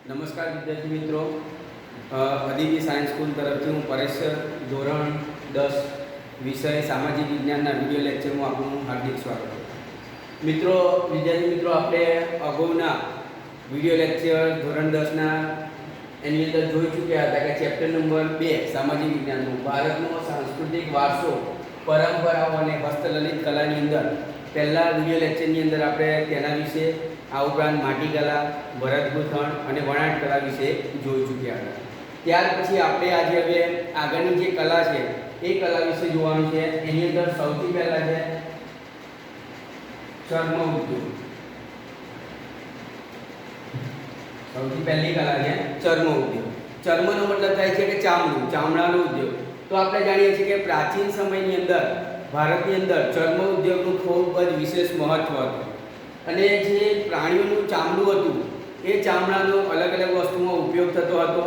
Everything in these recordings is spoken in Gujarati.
નમસ્કાર વિદ્યાર્થી મિત્રો, અદિતિ સાયન્સ સ્કૂલ તરફથી હું પરેશ ધોરણ 10 વિષય સામાજિક વિજ્ઞાનના વિડીયો લેક્ચરમાં આપનું હાર્દિક સ્વાગત છે. વિદ્યાર્થી મિત્રો, આપણે અગાઉના વિડીયો લેક્ચર ધોરણ 10ના એની અંદર જોઈ ચૂક્યા હતા કે ચેપ્ટર નંબર 2 સામાજિક વિજ્ઞાનનું ભારતનો સાંસ્કૃતિક વારસો, પરંપરાઓ અને હસ્તલલિત કલાની અંદર પહેલા વિડીયો લેક્ચરની અંદર આપણે તેના વિશે, આ ઉપરાંત માટીકલા, ભરતગૂંથણ અને વણાટ કલા વિશે જોઈ ચૂક્યા હતા. ત્યાર પછી આપણે આજે હવે આગળની જે કલા છે એ કલા વિશે જોવાનું છે. એની અંદર સૌથી પહેલા છે ચર્મ ઉદ્યોગ. સૌથી પહેલી કલા છે ચર્મ ઉદ્યોગ. ચર્મનો મતલબ થાય છે કે ચામડું, ચામડાનો ઉદ્યોગ. તો આપણે જાણીએ છીએ કે પ્રાચીન સમયની અંદર ભારતની અંદર ચર્મ ઉદ્યોગનું ખૂબ જ વિશેષ મહત્વ હતું. અને જે પ્રાણીઓનું ચામડું હતું એ ચામડાનો અલગ અલગ વસ્તુમાં ઉપયોગ થતો હતો.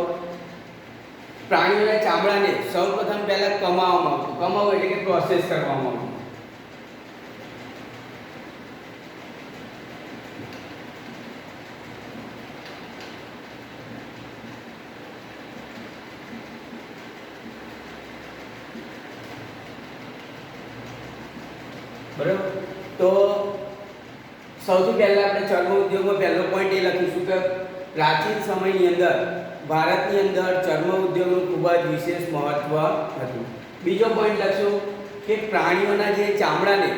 પ્રાણીઓના ચામડાને સૌપ્રથમ પહેલાં કમાવામાં આવતું. કમાવવું એટલે કે પ્રોસેસ કરવામાં આવતું. બરાબર. તો સૌથી પહેલાં આપણે ચર્મ ઉદ્યોગમાં પહેલો પોઈન્ટ એ લખીશું કે પ્રાચીન સમયની અંદર ભારતની અંદર ચર્મ ઉદ્યોગનું ખૂબ જ વિશેષ મહત્વ હતું. બીજો પોઈન્ટ લખશું કે પ્રાણીઓના જે ચામડાને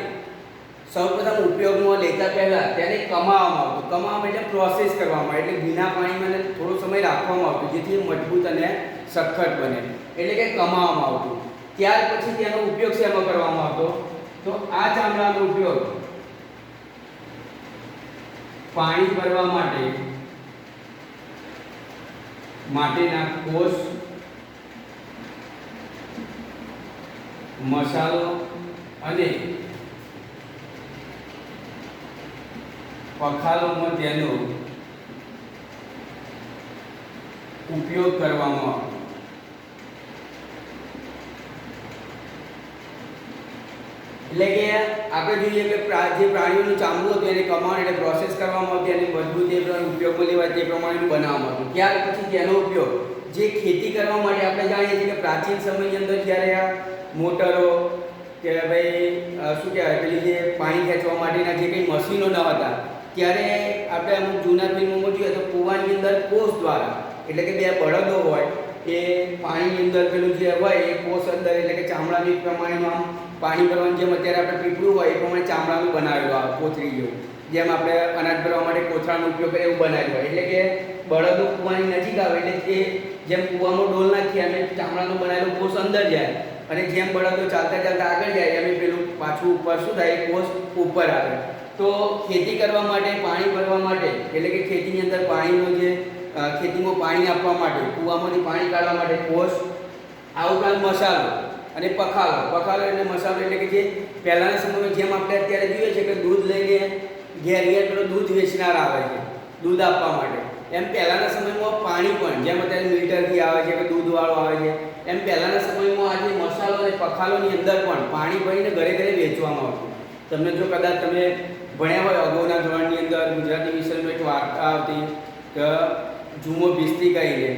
સૌપ્રથમ ઉપયોગમાં લેતા પહેલાં તેને કમાવામાં આવતું. કમાવામાં એટલે પ્રોસેસ કરવામાં, એટલે ભીના પાણીમાં થોડો સમય રાખવામાં આવતું જેથી મજબૂત અને સખત બને, એટલે કે કમાવામાં આવતું. ત્યાર પછી તેનો ઉપયોગ શેમાં કરવામાં આવતો? તો આ ચામડાનો ઉપયોગ પાણી ભરવા માટેના કોષ, મસાલો અને પખાલોમાં તેનો ઉપયોગ કરવામાં આવતો. એટલે કે આપણે જોઈએ કે જે પ્રાણીઓનું ચામડું હતું એને કમાણ એટલે પ્રોસેસ કરવામાં આવતી અને મજબૂત એ ઉપયોગમાં લેવાય તે પ્રમાણેનું બનાવવામાં આવતું. ત્યાર પછી તેનો ઉપયોગ જે ખેતી કરવા માટે આપણે જાણીએ છીએ કે પ્રાચીન સમયની અંદર જ્યારે આ મોટરો કે ભાઈ શું કહેવાય પેલી જે પાણી ખેંચવા માટેના જે કંઈ મશીનો ન હતા ત્યારે આપણે અમુક જૂના ફિલ્મોમાં જોઈએ તો કૂવાની અંદર કોષ દ્વારા, એટલે કે બે બળદો હોય એ પાણીની અંદર પેલું જે હોય એ કોષ અંદર, એટલે કે ચામડાની પ્રમાણેનું આમ પાણી ભરવાનું, જેમ અત્યારે આપણે પીપળું હોય એ પ્રમાણે ચામડાનું બનાવેલું આવે કોથળી જેવું, જેમ આપણે અનાજ ભરવા માટે કોથળાનો ઉપયોગ કરીએ એવું બનાવેલું હોય. એટલે કે બળદો કૂવાની નજીક આવે એટલે એ જેમ કૂવામાં ડોલ નાખીએ અને ચામડાનું બનાવેલું કોષ અંદર જાય અને જેમ બળદો ચાલતા ચાલતા આગળ જાય એમ પેલું પાછું ઉપર શું થાય, કોષ ઉપર આવે. તો ખેતી કરવા માટે, પાણી ભરવા માટે, એટલે કે ખેતીની અંદર પાણીનો જે ખેતીમાં પાણી આપવા માટે, કૂવામાંથી પાણી કાઢવા માટે કોષ, આ ઉપરાંત મસાલો અને પખાલો. પખાલો એટલે મસાલો એટલે કે જે પહેલાંના સમયમાં જેમ આપણે અત્યારે જોઈએ છે કે દૂધ લઈને ઘેર પેલો દૂધ વેચનાર આવે છે દૂધ આપવા માટે, એમ પહેલાંના સમયમાં પાણી પણ જેમ અત્યારે મિલ્ટરથી આવે છે કે દૂધવાળો આવે છે, એમ પહેલાંના સમયમાં આજે મસાલો અને પખાલોની અંદર પણ પાણી ભરીને ઘરે ઘરે વેચવામાં આવતું. તમને જો કદાચ તમે ભણ્યા હોય અગાઉના ધોરણની અંદર ગુજરાતી વિષયમાં એક વાર્તા આવતી કે ઝુમો ભીસ્તી કહીને,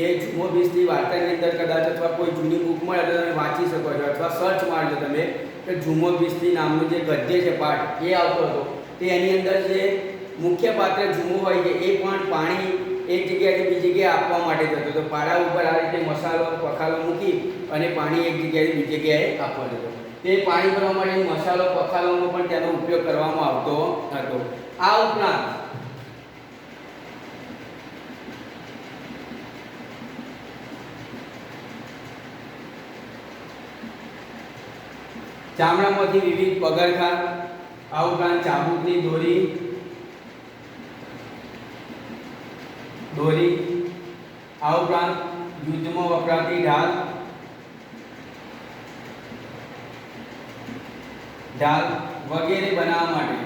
એ ઝુમો ભીસ્તી વાર્તાની અંદર કદાચ અથવા કોઈ જૂની બુક મળે તો તમે વાંચી શકો છો અથવા સર્ચ મારજો તમે કે ઝુમો ભીસ્તી નામનું જે ગદ્ય છે પાઠ એ આવતો હતો. તે એની અંદર જે મુખ્ય પાત્ર ઝુમો હોય છે એ પણ પાણી એક જગ્યાએથી બીજી જગ્યાએ આપવા માટે જતો હતો. પાડા ઉપર આ રીતે મસાલો, પખાલો મૂકી અને પાણી એક જગ્યાએથી બીજી જગ્યાએ આપવા જતો. તે પાણી ભરવા માટે મસાલો, પખાલોનો પણ તેનો ઉપયોગ કરવામાં આવતો હતો. આ ઉપરાંત ચામડામાંથી વિવિધ પગરખાં, આ ઉપરાંત ચાબુકની દોરી, આ ઉપરાંત યુદ્ધમાં વપરાતી ઢાલ વગેરે બનાવવા માટે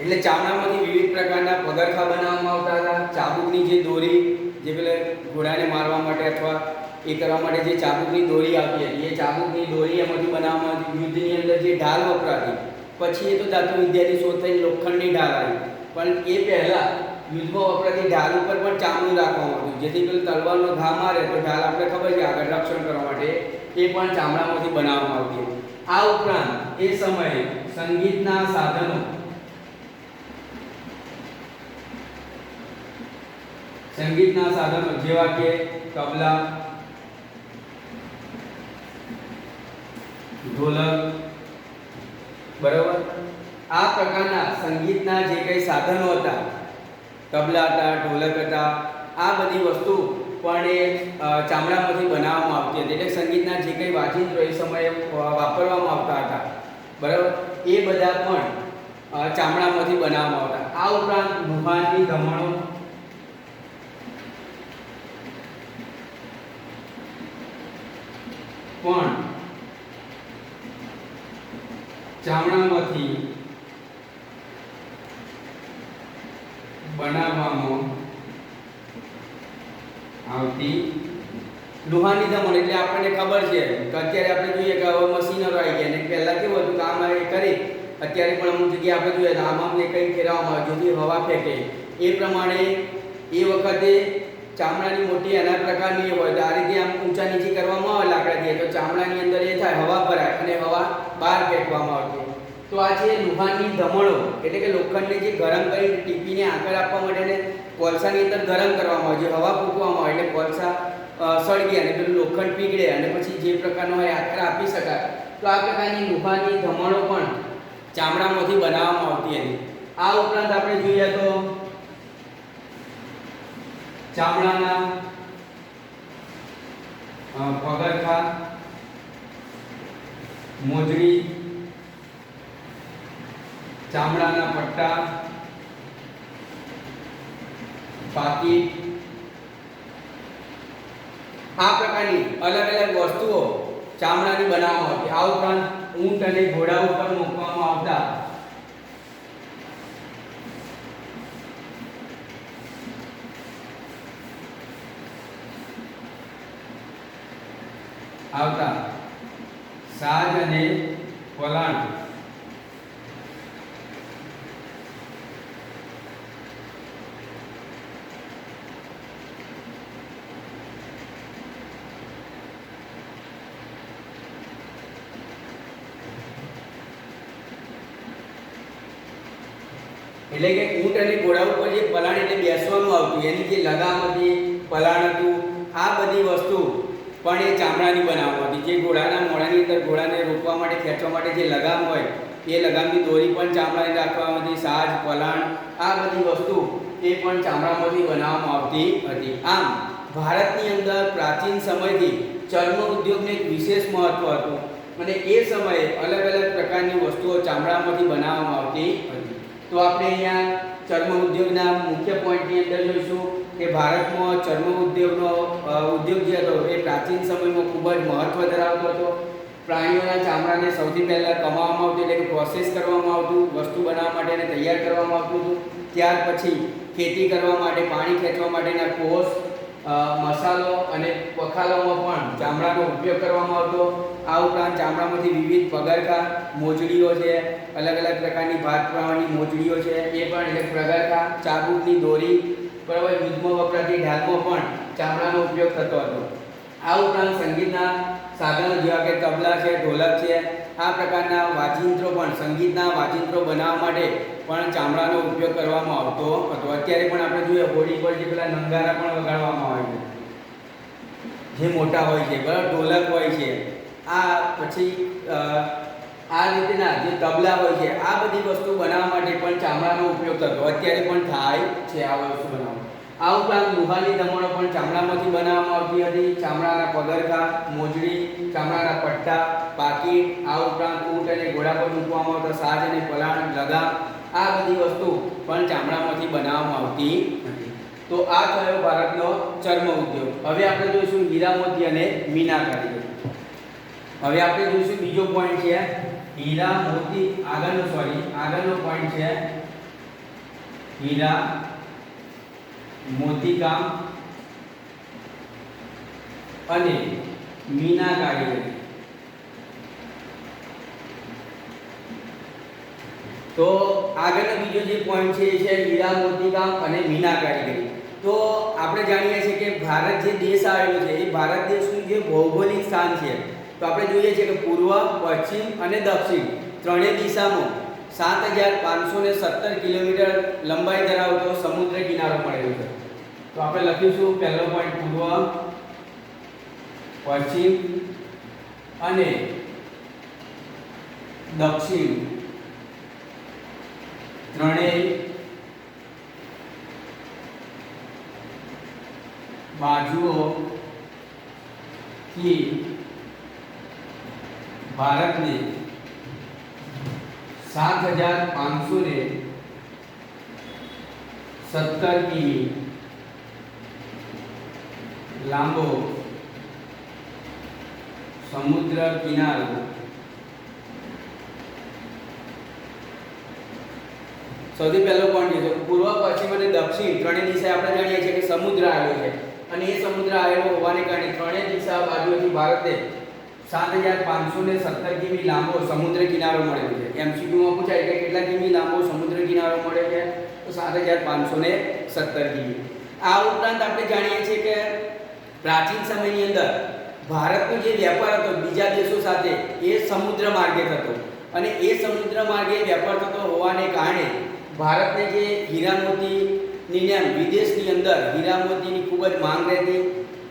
એટલે ચામડામાંથી વિવિધ પ્રકારના પગરખાં બનાવવામાં આવતા હતા. ચાબુકની જે દોરી જે પેલા ઘોડાને મારવા માટે અથવા એ કરવા માટે જે ચાબુકની દોરી આવતી હતી, એ ચાબુકની દોરી એમાંથી બનાવવામાં આવતી. યુદ્ધની અંદર જે ઢાલ વપરાતી, પછી એ તો ધાતુ વિદ્યાની શોધ થઈ, લોખંડની ઢાલ આવી. પણ એ પહેલાં યુદ્ધમાં વપરાતી ઢાલ ઉપર પણ ચામડું રાખવામાં આવતું, જેથી પેલું તલવારનો ઘા મારે તો ઢાલ આપણે ખબર છે આગળ રક્ષણ કરવા માટે એ પણ ચામડામાંથી બનાવવામાં આવતી. આ ઉપરાંત એ સમયે સંગીતના સાધનો જેવા કે તબલા, ઢોલક, બરાબર, આ પ્રકારના સંગીતના જે કંઈ સાધનો હતા, તબલા હતા, ઢોલક હતા, આ બધી વસ્તુ પણ એ ચામડામાંથી બનાવવામાં આવતી હતી. એટલે સંગીતના જે કંઈ વાજિંત્રો એ સમયે વાપરવામાં આવતા હતા, બરાબર, એ બધા પણ ચામડામાંથી બનાવવામાં આવતા. આ ઉપરાંત લુહારની ધમણો પણ ચામડામાંથી બનાવવામાં આવતી. લુહારની ધમણ એટલે આપણને ખબર છે કે અત્યારે આપણે જોઈએ કે હવે મશીનરો આવી ગયા, ને પહેલાં કેવું હતું કામ એ કરી, અત્યારે પણ અમુક જગ્યાએ આપણે જોઈએ આમને કંઈ ફેરવવામાં આવે જેથી હવા ફેંકે, એ પ્રમાણે એ વખતે ચામડાની મોટી અનાજ પ્રકારની હોય તો આ રીતે આમ ઊંચા નીચી કરવામાં આવે લાકડાથી, તો ચામડાની અંદર એ થાય, હવા ભરાય અને હવા બહાર ફેંકવામાં આવતી. તો આ છે લુહારની ધમણો, એટલે કે લોખંડને જે ગરમ કરી ટીપીને આકાર આપવા માટે કોલસાની અંદર ગરમ કરવામાં આવે, જે હવા ફૂંકવામાં આવે એટલે કોલસા સળગે અને પેલું લોખંડ પીગળે અને પછી જે પ્રકારનો હોય આકાર આપી શકાય. તો આ પ્રકારની લુહારની ધમણો પણ ચામડામાંથી બનાવવામાં આવતી હતી. આ ઉપરાંત આપણે જોઈએ તો ચામડાના પગરખા, મોજડી, ચામડાના પટ્ટા, પાકીટ, આ પ્રકારની અલગ અલગ વસ્તુઓ ચામડાની બનાવવામાં આવતી. આ ઉપરાંત ઊંટ અને ઘોડા ઉપર મૂકવામાં આવતા સાજ અને વલાણ એટલે કે ઊંટ અને ઘોડા ઉપર જે પલાણ એટલે બેસવાનું આવતું, એની જે લગામ હતી, પલાણ હતું, આ બધી વસ્તુ પણ એ ચામડાની બનાવવામાં આવતી. જે ઘોડાના મોઢાની અંદર ઘોડાને રોકવા માટે, ખેંચવા માટે જે લગામ હોય, એ લગામની દોરી પણ ચામડાની રાખવામાં આવતી. સાજ, પલાણ, આ બધી વસ્તુ એ પણ ચામડામાંથી બનાવવામાં આવતી હતી. આમ ભારતની અંદર પ્રાચીન સમયથી ચર્મ ઉદ્યોગને એક વિશેષ મહત્વ હતું અને એ સમયે અલગ અલગ પ્રકારની વસ્તુઓ ચામડામાંથી બનાવવામાં આવતી હતી. તો આપણે અહીંયા ચર્મ ઉદ્યોગના મુખ્ય પોઈન્ટની અંદર જોઈશું કે ભારતમાં ચર્મ ઉદ્યોગનો ઉદ્યોગ જે હતો એ પ્રાચીન સમયમાં ખૂબ જ મહત્વ ધરાવતો હતો. પ્રાણીઓના ચામડાને સૌથી પહેલાં કમાવામાં આવતું, એટલે કે પ્રોસેસ કરવામાં આવતું, વસ્તુ બનાવવા માટે અને તૈયાર કરવામાં આવતું હતું. ત્યાર પછી ખેતી કરવા માટે, પાણી ખેંચવા માટેના કોષ, મસાલો અને પખાલામાં પણ ચામડાનો ઉપયોગ કરવામાં આવતો. આ ઉપરાંત ચામડામાંથી વિવિધ પગરખા, મોજડીઓ છે, અલગ અલગ પ્રકારની ભાત પ્રવાહની મોજડીઓ છે, એ પણ એટલે પગરખા, ચાબુકની દોરી, બરાબર, યુદ્ધમાં વપરાતી ઢાલમાં પણ ચામડાનો ઉપયોગ થતો હતો. આ ઉપરાંત સંગીતના સાધનો જેવા કે તબલા છે, ઢોલક છે, આ પ્રકારના વાજિંત્રો પણ, સંગીતના વાજિંત્રો બનાવવા માટે પણ ચામડાનો ઉપયોગ કરવામાં આવતો હતો. અત્યારે પણ આપણે જોઈએ હોળી પર જે પેલા નંગારા પણ વગાડવામાં આવે છે, જે મોટા હોય છે, બરાબર, ઢોલક હોય છે, આ પછી આ રીતના જે તબલા હોય છે, આ બધી વસ્તુ બનાવવા માટે પણ ચામડાનો ઉપયોગ થતો, અત્યારે પણ થાય છે આ વસ્તુ બનાવવા. આ ઉપરાંત લુહારની ધમણો પણ ચામડામાંથી બનાવવામાં આવતી હતી. ચામડાના પગરખા, મોજડી, ચામડાના પટ્ટા, પાકીટ, આ ઉપરાંત ઊંટ અને ઘોડા પર મૂકવામાં આવતા સાજ અને પલાણ, લગામ, આ બધી વસ્તુ પણ ચામડામાંથી બનાવવામાં આવતી હતી. તો આ થયો ભારતનો ચર્મ ઉદ્યોગ. હવે આપણે જોઈશું હીરા, મોતી અને મીનાકારી. હવે આપણે જોઈશું બીજો પોઈન્ટ છે હીરા, મોતી. આગળનો પોઈન્ટ છે હીરા, મોતીકામ અને મીના કારીગરી. તો આગળનો બીજો જે પોઈન્ટ છે એ છે હીરા મોતીકામ અને મીના કારીગરી. તો આપણે જાણીએ છીએ કે ભારત જે દેશ આવેલો છે એ ભારત દેશનું જે ભૌગોલિક સ્થાન છે, તો આપણે જોઈએ છીએ કે પૂર્વ, પશ્ચિમ અને દક્ષિણ ત્રણેય દિશામાં 7517 કિલોમીટર લંબાઈ ધરાવતો સમુદ્ર કિનારો મળેલો છે. તો આપણે લખીશું પહેલો પોઈન્ટ પૂર્વ, પશ્ચિમ અને દક્ષિણ ત્રણેય બાજુઓથી ભારતને 7517 કિમી લાંબો સમુદ્ર કિનારો સૌથી પહેલો પોઈન્ટ છે પૂર્વ, પશ્ચિમ અને દક્ષિણ ત્રણેય દિશાએ આપણે જાણીએ છીએ કે સમુદ્ર આવેલો છે અને એ સમુદ્ર આવેલો હોવાને કારણે ત્રણેય દિશા બાજુઓથી ભારતને 7517 કિમી લાંબો સમુદ્ર કિનારો મળેલો છે. એમસીક્યુમાં પૂછાય કે કેટલા કિમી લાંબો સમુદ્ર કિનારો મળે છે, તો 7517 કિમી. આ ઉપરાંત આપણે જાણીએ છીએ કે પ્રાચીન સમયની અંદર ભારતનો જે વેપાર હતો બીજા દેશો સાથે એ સમુદ્ર માર્ગે થતો અને એ સમુદ્ર માર્ગે વેપાર થતો હોવાને કારણે ભારતને જે હીરા મોતીની જેમ વિદેશની અંદર હીરા મોતીની ખૂબ જ માંગ રહેતી.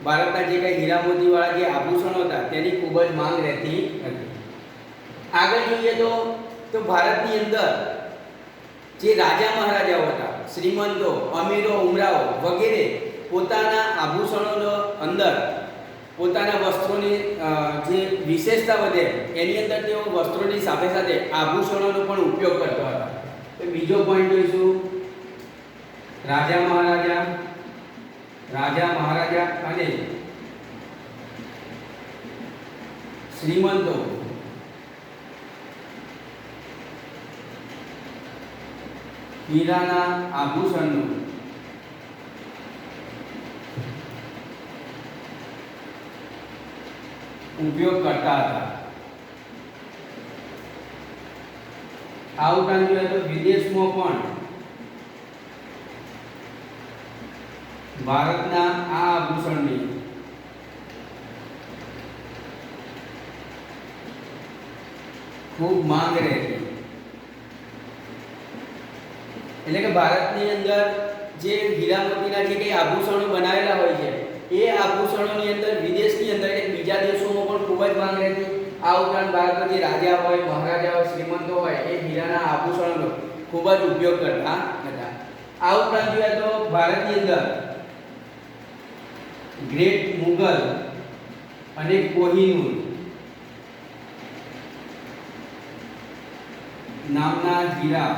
ભારતના જે કંઈ હીરા મોતીવાળા જે આભૂષણો હતા તેની ખૂબ જ માંગ રહેતી હતી. આગળ જોઈએ તો ભારતની અંદર જે રાજા મહારાજાઓ હતા, શ્રીમંતો, અમીરો, ઉમરાઓ વગેરે પોતાના આભૂષણોનો અંદર પોતાના વસ્ત્રોની જે વિશેષતા વધે એની અંદર તેઓ વસ્ત્રોની સાથે સાથે આભૂષણોનો પણ ઉપયોગ કરતા હતા. તો બીજો પોઈન્ટ જોઈશું રાજા મહારાજા અને શ્રીમંતો હીરાના આભૂષણનો ઉપયોગ કરતા હતા. આ ઉપરાંત જોઈએ તો વિદેશમાં પણ ભારતના આ આભૂષણની ખૂબ માંગ રહેતી. એટલે કે ભારતની અંદર જે હીરા મોતીના જે કંઈ આભૂષણો બનાવેલા હોય છે એ આભૂષણોની અંદર વિદેશની અંદર એટલે બીજા દેશોમાં પણ ખૂબ જ માંગ રહેતી. આ ઉપરાંત ભારતના જે રાજા હોય, મહારાજા હોય, શ્રીમંતો હોય એ હીરાના આભૂષણોનો ખૂબ જ ઉપયોગ કરતા હતા. આ ઉપરાંત જોઈએ તો ભારતની અંદર ગ્રેટ મુગલ અને કોહિનૂર નામના હીરા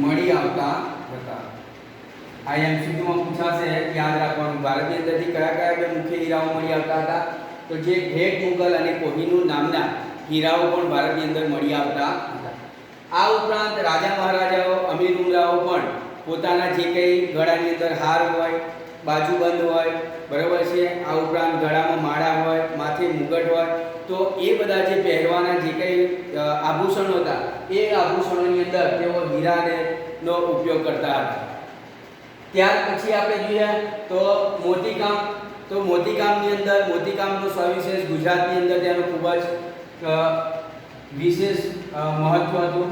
મળી આવતા હતા. આ એમસીક્યુમાં પૂછાશે, યાદ રાખવાનું. ભારતની અંદરથી કયા કયા બે મુખ્ય હીરાઓ મળી આવતા હતા? તો જે ગ્રેટ મુગલ અને કોહિનૂર નામના હીરાઓ પણ ભારતની અંદર મળી આવતા હતા. આ ઉપરાંત રાજા મહારાજાઓ, અમીર ઉમરાઓ પણ પોતાના જે કંઈ ગળાની અંદર હાર હોય, બાજુબંધ હોય, બરાબર છે, આ ઉપરાંત ગળામાં માળા હોય, માથે મુગટ હોય, તો એ બધા જે પહેરવાના જે કંઈ આભૂષણો હતા એ આભૂષણોની અંદર તેઓ હીરાનો ઉપયોગ કરતા હતા. ત્યાર પછી આપણે જોઈએ તો મોતીકામ. તો મોતીકામની અંદર મોતીકામનો સવિશેષ ગુજરાતની અંદર તેનું ખૂબ જ વિશેષ મહત્વ હતું.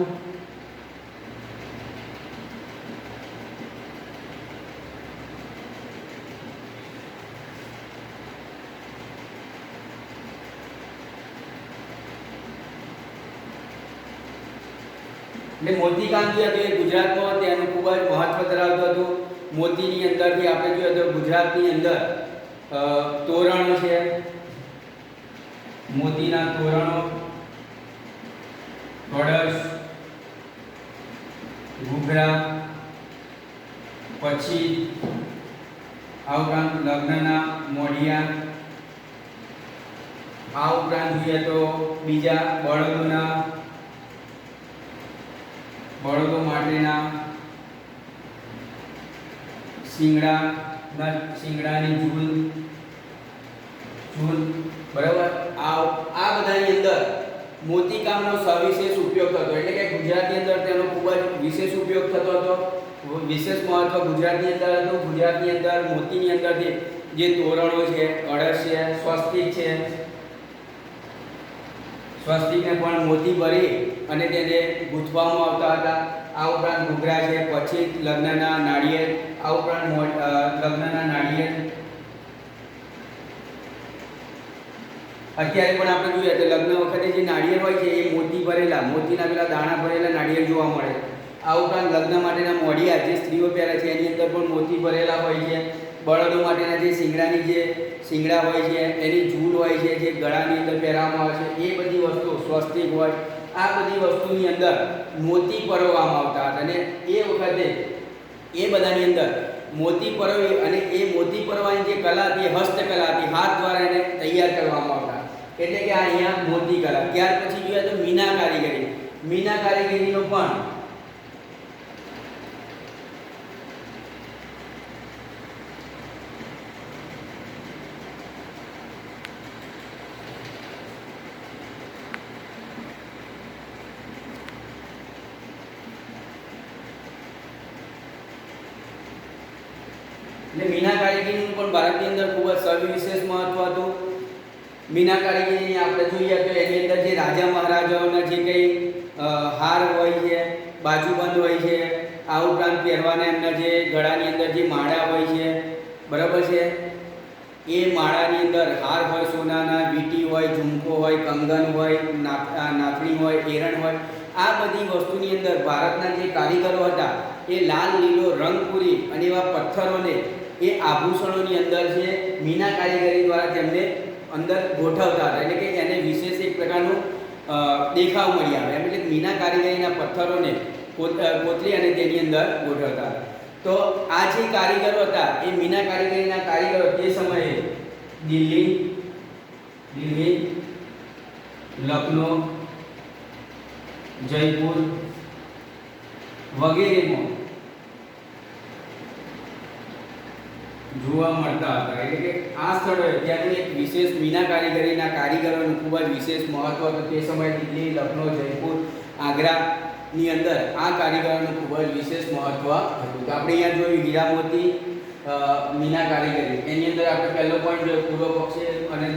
એટલે મોતીકામ જે હતું એ ગુજરાતમાં તેનું ખૂબ જ મહત્વ ધરાવતું હતું. મોતીની અંદરથી આપણે જોઈએ તો ગુજરાતની અંદર તોરણો છે, મોતીના તોરણો, કળશ, ઘૂઘરા, પછી આ ઉપરાંત લગ્નના મોઢિયા, આ ઉપરાંત જોઈએ તો બીજા બળદો માટેના શિંગડા, શિંગડાની ઝૂલ ઝૂલ બરાબર. આ બધાની અંદર મોતીકામનો સવિશેષ ઉપયોગ થતો, એટલે કે ગુજરાતની અંદર તેનો ખૂબ જ વિશેષ ઉપયોગ થતો હતો. વિશેષ મહત્વ ગુજરાતની અંદર હતું. ગુજરાતની અંદર મોતીની અંદરથી જે તોરણો છે, કળશ છે, સ્વસ્તિક છે, સ્વસ્તિકને પણ મોતી ભરી અને તેને ગૂંથવામાં આવતા હતા. આ ઉપરાંત ઘૂઘરા છે, પછી લગ્નના નાળિયેર, આ ઉપરાંત લગ્નના નાળિયેર અત્યારે પણ આપણે જોઈએ તો લગ્ન વખતે જે નાળિયેર હોય છે એ મોતી ભરેલા, મોતીના પેલા દાણા ભરેલા નાળિયેર જોવા મળે. આ ઉપરાંત લગ્ન માટેના મોઢિયા જે સ્ત્રીઓ પહેરે છે એની અંદર પણ મોતી ભરેલા હોય છે. બળદો માટેના જે શિંગડા હોય છે, એની ઝૂલ હોય છે જે ગળાની અંદર પહેરવામાં આવે છે, એ બધી વસ્તુ સ્વસ્તિક હોય, આ બધી વસ્તુની અંદર મોતી પરોવવામાં આવતા હતા. અને એ વખતે એ બધાની અંદર મોતી પરોવી અને એ મોતી પરોવાની જે કલા હતી, હસ્તકલા હતી, હાથ દ્વારા એને તૈયાર કરવામાં આવતા, એટલે કે આ અહીંયા મોતી કલા. ત્યાર પછી જોઈએ તો મીના કારીગરી. મીના કારીગરીનો પણ એટલે મીના કારીગરીનું પણ ભારતની અંદર ખૂબ જ સવિશેષ મહત્વ હતું. મીના કારીગરીની આપણે જોઈએ તો એની અંદર જે રાજા મહારાજાઓના જે કંઈ હાર હોય છે, બાજુબંધ હોય છે, આ ઉપરાંત પહેરવાના એમના જે ગળાની અંદર જે માળા હોય છે, બરાબર છે, એ માળાની અંદર હાર હોય, સોનાના વીંટી હોય, ઝુમકો હોય, કંગન હોય, નાથણી હોય, એરણ હોય, આ બધી વસ્તુની અંદર ભારતના જે કારીગરો હતા એ લાલ લીલો રંગ પૂરી અને એવા પથ્થરોને એ આભૂષણોની અંદર છે મીના કારીગરી દ્વારા તેમને અંદર ગોઠવતા હતા, એટલે કે એને વિશેષ એક પ્રકારનું દેખાવ મળી આવે એમ. એટલે મીના કારીગરીના પથ્થરોને કોતરી અને તેની અંદર ગોઠવતા. તો આ જે કારીગરો હતા એ મીના કારીગરીના કારીગરો તે સમયે દિલ્હી, લખનઉ, જયપુર વગેરેમાં જોવા મળતા હતા. એટલે કે આ સ્થળોએ ત્યાંનું એક વિશેષ મીના કારીગરીના કારીગરોનું ખૂબ જ વિશેષ મહત્વ હતું. તે સમયે દિલ્હી, લખનઉ, જયપુર, આગ્રાની અંદર આ કારીગરોનું ખૂબ જ વિશેષ મહત્વ હતું. તો આપણે અહીંયા જોયું હીરા મોતી મીના કારીગરી. એની અંદર આપણે પહેલો પોઈન્ટ જોયો પૂર્વ પશ્ચિમ અને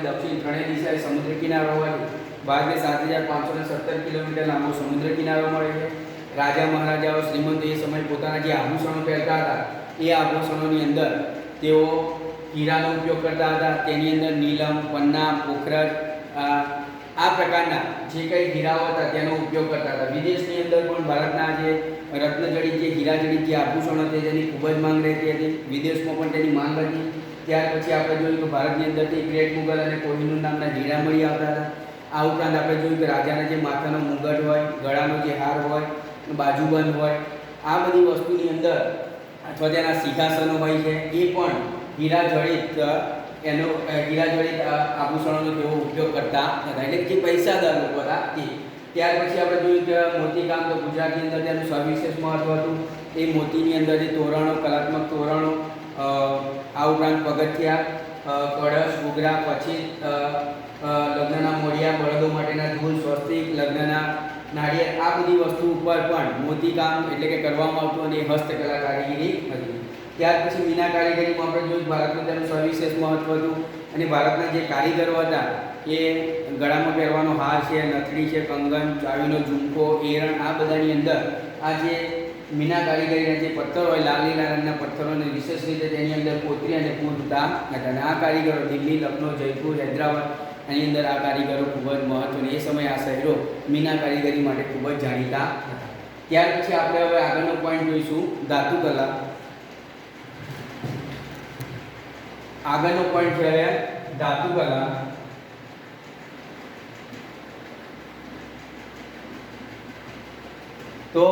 દક્ષિણ ત્રણેય દિશાએ સમુદ્ર કિનારો હોવાથી ભારતને 7517 કિલોમીટર લાંબો સમુદ્ર કિનારો મળે છે. રાજા મહારાજાઓ શ્રીમંતો એ સમયે પોતાના જે આભૂષણો પહેરતા હતા એ આભૂષણોની અંદર તેઓ હીરાનો ઉપયોગ કરતા હતા. તેની અંદર નીલમ, પન્ના, પોખરજ, આ પ્રકારના જે કંઈ હીરાઓ હતા તેનો ઉપયોગ કરતા હતા. વિદેશની અંદર પણ ભારતના જે રત્નજડિત જે હીરાજડિત જે આભૂષણો હતી તેની ખૂબ જ માંગ રહેતી હતી. વિદેશમાં પણ તેની માંગ હતી. ત્યાર પછી આપણે જોયું કે ભારતની અંદરથી ગ્રેટ મુગલ અને કોહિનૂર નામના હીરા મળી આવતા હતા. આ ઉપરાંત આપણે જોયું કે રાજાના જે માથાનો મુગટ હોય, ગળાનો જે હાર હોય, બાજુબંધ હોય, આ બધી વસ્તુની અંદર અથવા તેના સિંહાસનો હોય છે એ પણ હીરાજડિત આભૂષણોનો તેઓ ઉપયોગ કરતા હતા, એટલે જે પૈસાદાર લોકો હતા તે. ત્યાર પછી આપણે જોયું કે મોતીકામ, તો ગુજરાતની અંદર તેનું સવિશેષ મહત્વ હતું. એ મોતીની અંદર જે તોરણો, કલાત્મક તોરણો, આ ઉપરાંત પગથિયા, કળશ, ઘૂઘરા, પછી લગ્નના મોઢિયા, બળદો માટેના ઝૂલ, સ્વસ્તિક, લગ્નના નાળિયેર, આ બધી વસ્તુ ઉપર પણ મોતીકામ એટલે કે કરવામાં આવતું અને હસ્તકલા કારીગરી હતી. ત્યાર પછી મીના કારીગરીમાં આપણે જોયું ભારતનું તેનું સવિશેષ મહત્વ હતું. અને ભારતના જે કારીગરો હતા એ ગળામાં પહેરવાનો હાર છે, નથડી છે, કંગન, ચાવીનો ઝુમકો, એરણ, આ બધાની અંદર આ જે મીના કારીગરીના જે પથ્થર હોય, લાલ લીલા રંગના પથ્થરોને વિશેષ રીતે તેની અંદર કોતરી અને પૂરતા હતા. અને આ કારીગરો દિલ્હી, લખનઉ, જયપુર, હૈદરાબાદ આની અંદર આ કારીગરો ખૂબ જ મહત્વની, એ સમયે આ શહેરો મીના કારીગરી માટે ખૂબ જ જાણીતા હતા. ત્યાર પછી આપણે હવે આગળનો પોઈન્ટ જોઈશું ધાતુકલા. આગળનો પોઈન્ટ છે ધાતુકલા. તો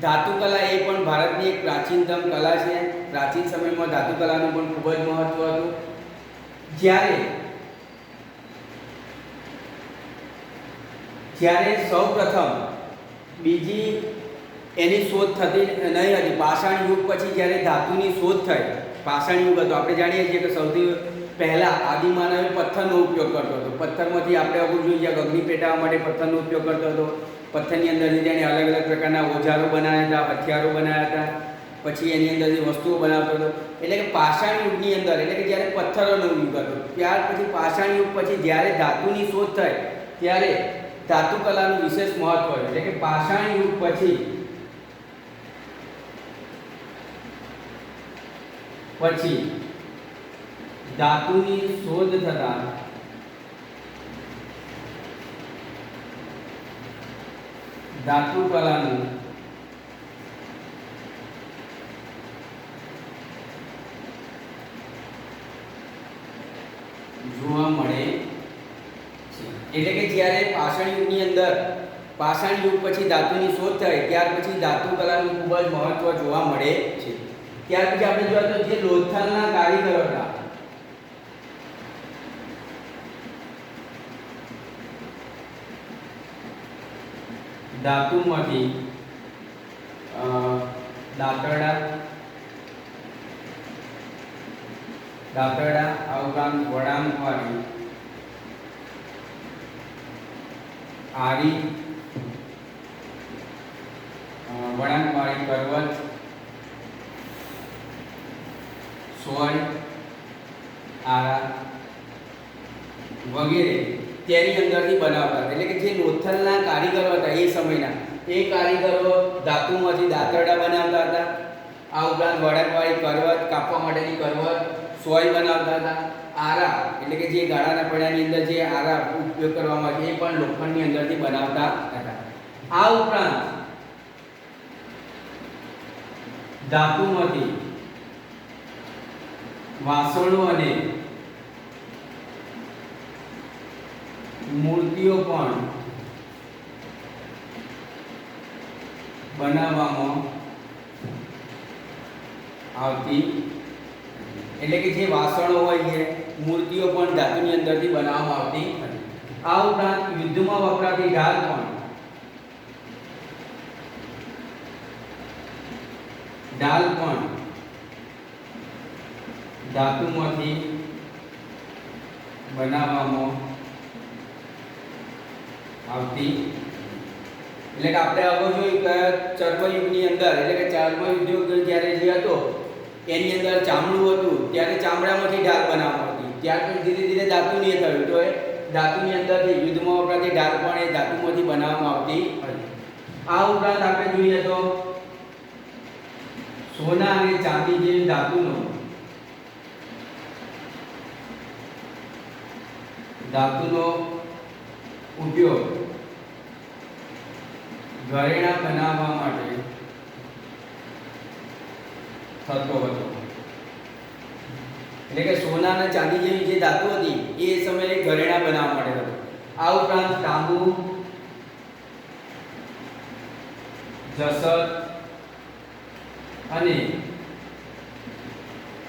ધાતુકલા એ પણ ભારતની એક પ્રાચીનતમ કલા છે. પ્રાચીન સમયમાં ધાતુકલાનું પણ ખૂબ જ મહત્વ હતું. જ્યારે સૌપ્રથમ બીજી એની શોધ થતી નહીં હતી. પાષાણ યુગ પછી જ્યારે ધાતુની શોધ થઈ, પાષાણ યુગ હતો, આપણે જાણીએ છીએ કે સૌથી પહેલાં આદિમાનવે પથ્થરનો ઉપયોગ કરતો હતો. પથ્થરમાંથી આપણે અગર જોઈએ અગ્નિ પેટાવવા માટે પથ્થરનો ઉપયોગ કરતો હતો. પથ્થરની અંદરથી તેણે અલગ અલગ પ્રકારના ઓજારો બનાવ્યા હતા, હથિયારો બનાવ્યા હતા, પછી એની અંદરથી વસ્તુઓ બનાવતો હતો. એટલે કે પાષાણ યુગની અંદર, એટલે કે જ્યારે પથ્થરોનો યુગ હતો, ત્યાર પછી પાષાણ યુગ પછી જ્યારે ધાતુની શોધ થઈ ત્યારે ધાતુ કલાનું વિશેષ મહત્વ છે. એટલે કે પાષાણ યુગ પછી ધાતુની શોધ થતા ધાતુ કલાનું જોવા મળે છે. એટલે કે જ્યારે પાષાણ યુગની અંદર, પાષાણ યુગ પછી ધાતુની શોધ થઈ ત્યાર પછી ધાતુ કલાનું ખૂબ જ મહત્વ જોવા મળે છે. ત્યાર પછી આપણે જોવા તો જે લોથલના કારીગરો હતા, ધાતુમાંથી દાંતરડા આ ઉપરાંત વળાંકવાળી આરી, વળાંકવાળી કરવત, સોય, આરા વગેરે તેની અંદરથી બનાવતા. એટલે કે જે લોથલના કારીગરો હતા એ સમયના, એ કારીગરો ધાતુમાંથી દાંતરડા બનાવતા હતા. આ ઉપરાંત વળાંકવાળી કરવત, કાપવા માટેની કરવત, સોય બનાવતા હતા. આરા એટલે કે જે ગાળાના પૈડાની અંદર જે આરા ઉપયોગ કરવામાં આવે એ પણ લોખંડની અંદરથી બનાવતા હતા. આ ઉપરાંત ધાતુમાંથી વાસણો અને મૂર્તિઓ પણ બનાવવામાં આવતી. એટલે કે જે વાસણો હોય છે, મૂર્તિઓ પણ ધાતુની અંદરથી બનાવવામાં આવતી હતી. આ ઉપરાંત યુદ્ધમાં વપરાતી ઢાલ પણ ધાતુમાંથી બનાવવામાં આવતી. એટલે કે આપણે અગાઉ જોયું કે ચર્મયુગની અંદર, એટલે કે ચર્મયુગ જ્યારે જે હતો એની અંદર ચામડું હતું ત્યારે ચામડામાંથી ઢાલ બનાવવામાં આવતી. ત્યાર પછી ધીરે ધીરે ધાતુની થયું તો એ ધાતુની અંદરથી યુદ્ધમાં વપરાતી ઢાલ પણ એ ધાતુમાંથી બનાવવામાં આવતી હતી. આ ઉપરાંત આપણે જોઈએ તો સોના અને ચાંદી જેવી ધાતુનો ઉપયોગ ઘરેણાં બનાવવા માટે થતો હતો. એટલે કે સોના અને ચાંદી જેવી જે ધાતુ હતી એ સમયે ઘરેણાં બનાવવા માટે હતો. આ ઉપરાંત તાંબુ, જસત અને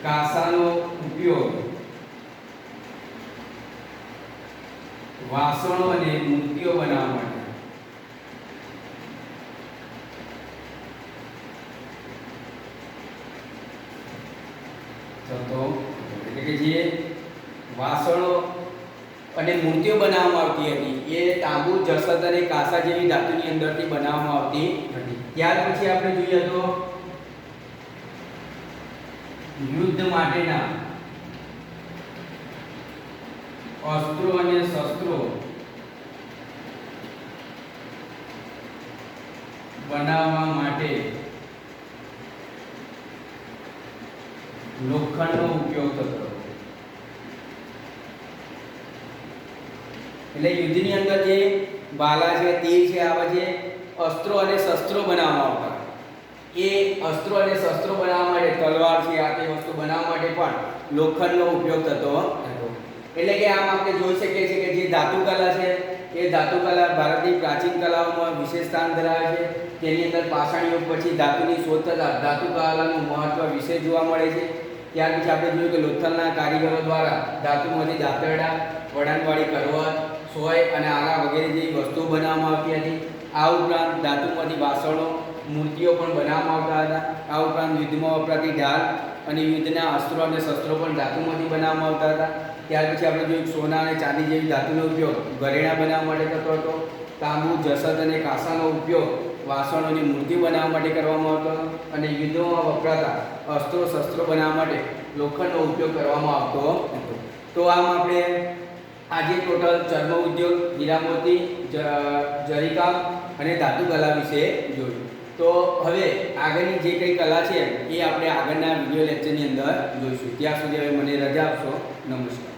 કાંસાનો ઉપયોગ વાસણો અને મૂર્તિઓ બનાવવા માટે થતો. એટલે કે જે વાસણો અને મૂર્તિઓ બનાવવામાં આવતી હતી એ તાંબુ, જસત અને કાંસા જેવી ધાતુની અંદરથી બનાવવામાં આવતી હતી. ત્યાર પછી આપણે જોઈએ તો યુદ્ધ માટેના અસ્ત્રો અને શસ્ત્રો બનાવવા માટે લોખંડનો ઉપયોગ થતો. એટલે યુદ્ધની અંદર જે ભાલા છે, તીર છે, આવા જે અસ્ત્રો અને શસ્ત્રો બનાવવામાં આવતા, એ અસ્ત્રો અને શસ્ત્રો બનાવવા માટે, તલવાર છે, આ તે વસ્તુ બનાવવા માટે પણ લોખંડનો ઉપયોગ થતો હતો. એટલે કે આમ આપણે જોઈ શકીએ છીએ કે જે ધાતુ કલા છે એ ધાતુ કલા ભારતની પ્રાચીન કલાઓમાં વિશેષ સ્થાન ધરાવે છે. તેની અંદર પાષાણ યુગ પછી ધાતુની શોધ થતાં ધાતુ કલાનું મહત્વ વિશેષ જોવા મળે છે. ત્યાર પછી આપણે જોયું કે લોથલના કારીગરો દ્વારા ધાતુમાંથી દાંતરડા, વળાંકવાળી કરવત, સોય અને આરા વગેરે જેવી વસ્તુઓ બનાવવામાં આવતી હતી. આ ઉપરાંત ધાતુમાંથી વાસણો મૂર્તિઓ પણ બનાવવામાં આવતા હતા। આ ઉપરાંત યુદ્ધમાં વપરાતી ઢાલ અને યુદ્ધના અસ્ત્રો અને શસ્ત્રો પણ ધાતુમાંથી બનાવવામાં આવતા હતા। ત્યાર પછી આપણે જોયું સોના અને ચાંદી જેવી ધાતુનો ઉપયોગ ઘરેણાં બનાવવા માટે થતો હતો। તાંબુ, જસત અને કાંસાનો ઉપયોગ વાસણોની મૂર્તિ બનાવવા માટે કરવામાં આવતો હતો અને યુદ્ધોમાં વપરાતા અસ્ત્રો શસ્ત્રો બનાવવા માટે લોખંડનો ઉપયોગ કરવામાં આવતો હતો। તો આમ આપણે આજે ટોટલ ચર્મ ઉદ્યોગ, હીરામોતી, જરીકામ અને ધાતુ કલા વિશે જોયું। તો હવે આગળની જે કંઈ કલા છે એ આપણે આગળના વિડીયો લેક્ચરની અંદર જોઈશું। ત્યાં સુધી હવે મને રજા આપશો। નમસ્કાર।